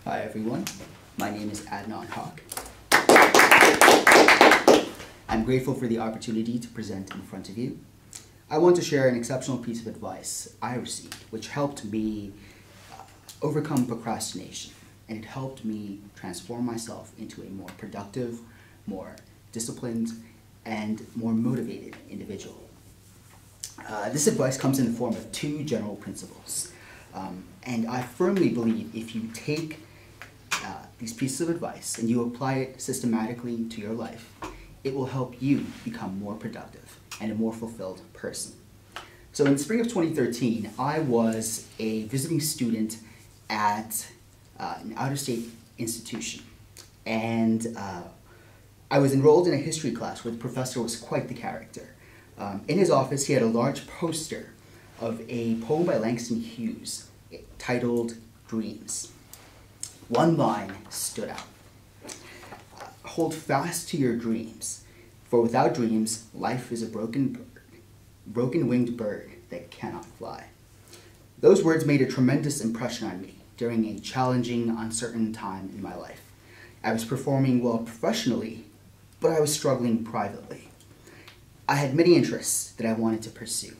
Hi everyone, my name is Adnan P2. I'm grateful for the opportunity to present in front of you. I want to share an exceptional piece of advice I received, which helped me overcome procrastination, and it helped me transform myself into a more productive, more disciplined, and more motivated individual. This advice comes in the form of two general principles. And I firmly believe if you take these pieces of advice and you apply it systematically to your life, it will help you become more productive and a more fulfilled person. So in the spring of 2013, I was a visiting student at an out-of-state institution. And I was enrolled in a history class where the professor was quite the character. In his office, he had a large poster of a poem by Langston Hughes titled Dreams. One line stood out. Hold fast to your dreams, for without dreams, life is a broken-winged bird that cannot fly. Those words made a tremendous impression on me during a challenging, uncertain time in my life. I was performing well professionally, but I was struggling privately. I had many interests that I wanted to pursue,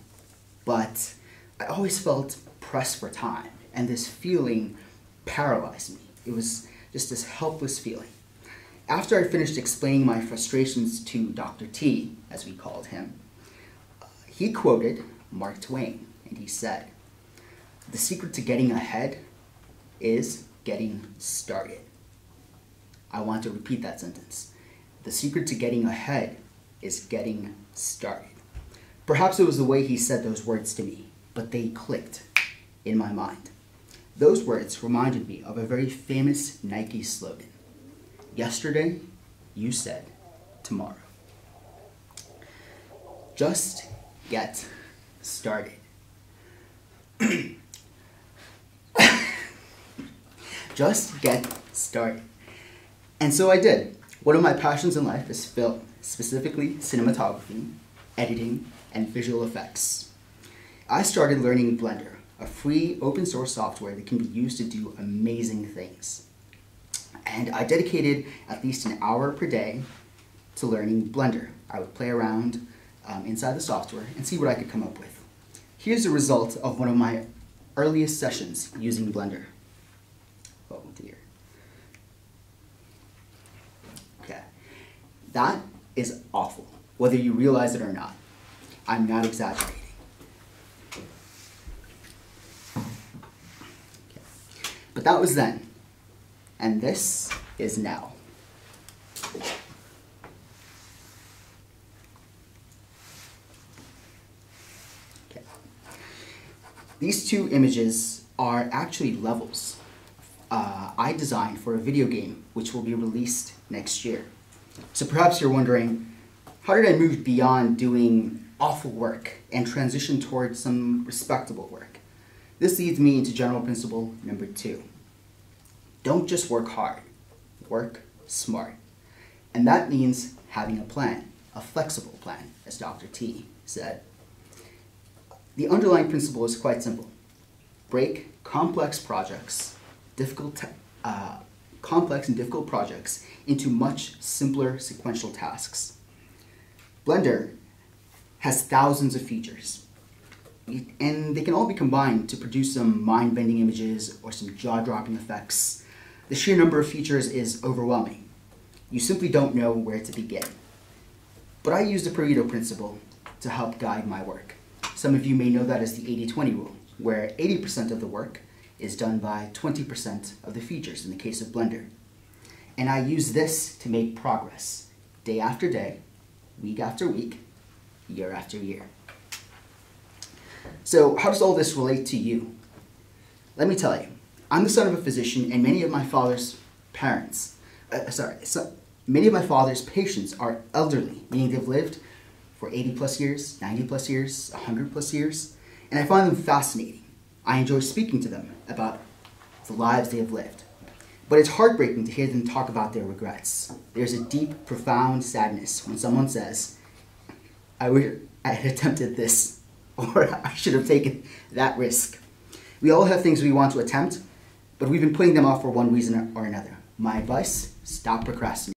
but I always felt pressed for time, and this feeling paralyzed me. It was just this helpless feeling. After I finished explaining my frustrations to Dr. T, as we called him, he quoted Mark Twain, and he said, "The secret to getting ahead is getting started." I want to repeat that sentence. The secret to getting ahead is getting started. Perhaps it was the way he said those words to me, but they clicked in my mind. Those words reminded me of a very famous Nike slogan. Yesterday, you said tomorrow. Just get started. Just get started. And so I did. One of my passions in life is film, specifically cinematography, editing, and visual effects. I started learning Blender, a free open source software that can be used to do amazing things. And I dedicated at least an hour per day to learning Blender. I would play around inside the software and see what I could come up with. Here's the result of one of my earliest sessions using Blender. Oh dear. Okay. That is awful, whether you realize it or not. I'm not exaggerating. Okay. But that was then, and this is now. Okay. These two images are actually levels I designed for a video game which will be released next year. So perhaps you're wondering, how did I move beyond doing awful work and transition towards some respectable work? This leads me into general principle number 2. Don't just work hard, work smart. And that means having a plan, a flexible plan, as Dr. T said. The underlying principle is quite simple. Break complex projects, complex and difficult projects into much simpler sequential tasks. Blender has thousands of features, and they can all be combined to produce some mind-bending images or some jaw-dropping effects. The sheer number of features is overwhelming. You simply don't know where to begin. But I use the Pareto principle to help guide my work. Some of you may know that as the 80-20 rule, where 80% of the work is done by 20% of the features in the case of Blender. And I use this to make progress, day after day, week after week, year after year. So how does all this relate to you? Let me tell you, I'm the son of a physician, and many of my father's patients are elderly, meaning they've lived for 80 plus years, 90 plus years, 100 plus years, and I find them fascinating. I enjoy speaking to them about the lives they have lived. But it's heartbreaking to hear them talk about their regrets. There's a deep, profound sadness when someone says, "I wish I had attempted this," or "I should have taken that risk." We all have things we want to attempt, but we've been putting them off for one reason or another. My advice, stop procrastinating.